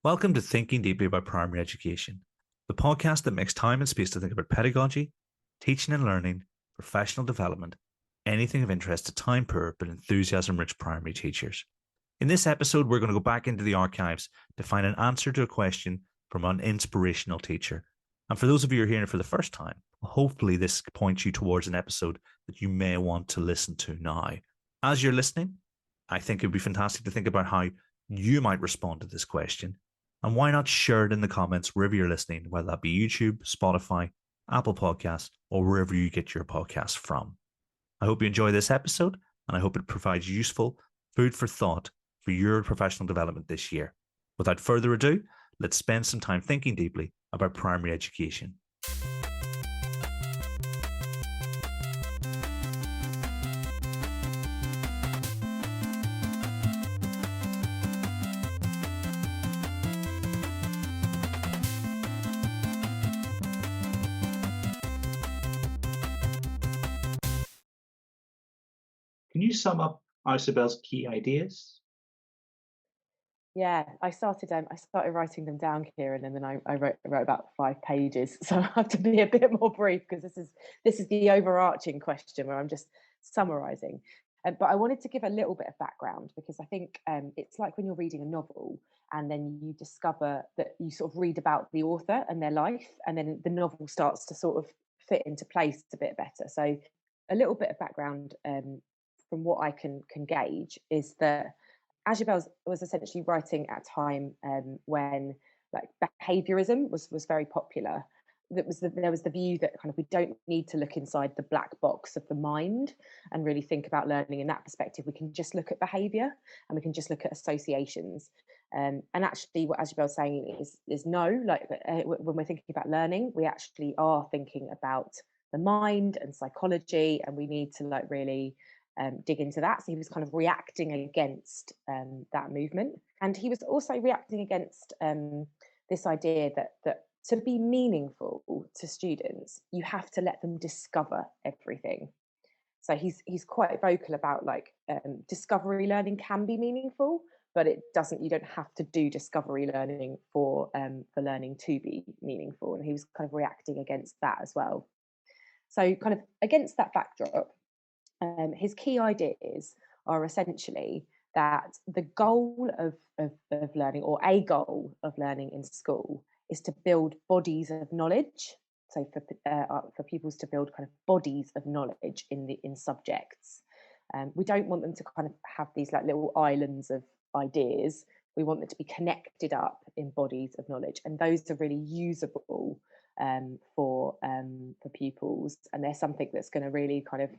Welcome to Thinking Deeply About Primary Education, the podcast that makes time and space to think about pedagogy, teaching and learning, professional development, anything of interest to time poor but enthusiasm rich primary teachers. In this episode, we're going to go back into the archives to find an answer to a question from an inspirational teacher. And for those of you who are hearing it for the first time, hopefully this points you towards an episode that you may want to listen to now. As you're listening, I think it would be fantastic to think about how you might respond to this question. And why not share it in the comments wherever you're listening, whether that be YouTube, Spotify, Apple Podcasts, or wherever you get your podcasts from. I hope you enjoy this episode, and I hope it provides useful food for thought for your professional development this year. Without further ado, let's spend some time thinking deeply about primary education. Can you sum up Ausubel's key ideas? Yeah, I started writing them down, Kieran, and then I wrote about 5 pages. So I have to be a bit more brief because this is the overarching question where I'm just summarising. But I wanted to give a little bit of background because I think it's like when you're reading a novel and then you discover that you sort of read about the author and their life, and then the novel starts to sort of fit into place a bit better. So a little bit of background from what I can gauge is that Ausubel was essentially writing at a time when like behaviorism was very popular. There was the view that kind of we don't need to look inside the black box of the mind and really think about learning in that perspective. We can just look at behavior and we can just look at associations. And actually, what Ausubel's saying is no. Like when we're thinking about learning, we actually are thinking about the mind and psychology, and we need to like really dig into that. So he was kind of reacting against that movement, and he was also reacting against this idea that to be meaningful to students, you have to let them discover everything. So he's quite vocal about like discovery learning can be meaningful, but it doesn't. You don't have to do discovery learning for learning to be meaningful, and he was kind of reacting against that as well. So kind of against that backdrop, his key ideas are essentially that the goal of learning, or a goal of learning in school, is to build bodies of knowledge. So for pupils to build kind of bodies of knowledge in subjects. We don't want them to kind of have these like little islands of ideas. We want them to be connected up in bodies of knowledge, and those are really usable for pupils, and they're something that's going to really kind of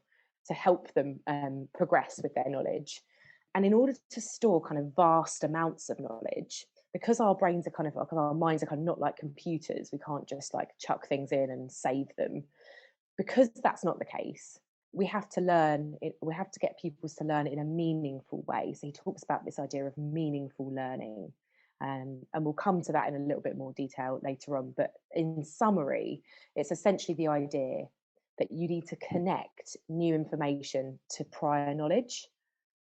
to help them progress with their knowledge. And in order to store kind of vast amounts of knowledge, because our brains are kind of, our minds are kind of not like computers, we can't just like chuck things in and save them. Because that's not the case, we have to get pupils to learn in a meaningful way. So he talks about this idea of meaningful learning. And we'll come to that in a little bit more detail later on. But in summary, it's essentially the idea that you need to connect new information to prior knowledge.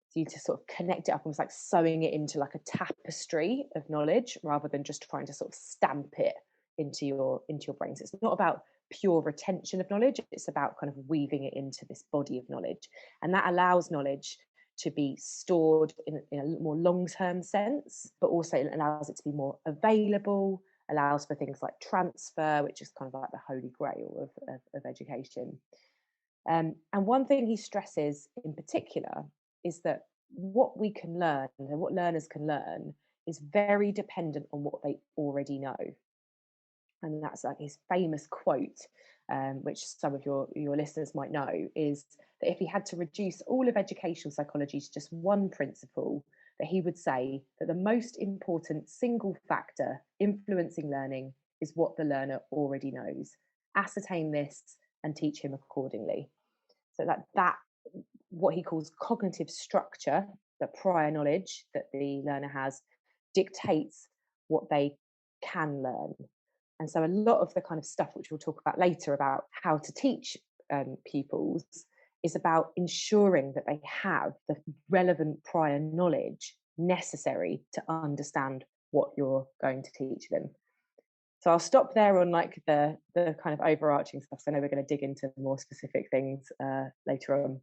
So you need to sort of connect it up, almost like sewing it into like a tapestry of knowledge, rather than just trying to sort of stamp it into your brain. So it's not about pure retention of knowledge, it's about kind of weaving it into this body of knowledge. And that allows knowledge to be stored in a more long-term sense, but also allows it to be more available, allows for things like transfer, which is kind of like the holy grail of education. And one thing he stresses in particular is that what we can learn and what learners can learn is very dependent on what they already know. And that's like his famous quote, which some of your listeners might know, is that if he had to reduce all of educational psychology to just one principle, that he would say that the most important single factor influencing learning is what the learner already knows. Ascertain this and teach him accordingly. So that what he calls cognitive structure, the prior knowledge that the learner has, dictates what they can learn. And so a lot of the kind of stuff which we'll talk about later about how to teach pupils is about ensuring that they have the relevant prior knowledge necessary to understand what you're going to teach them. So I'll stop there on like the kind of overarching stuff. So I know we're going to dig into more specific things later on.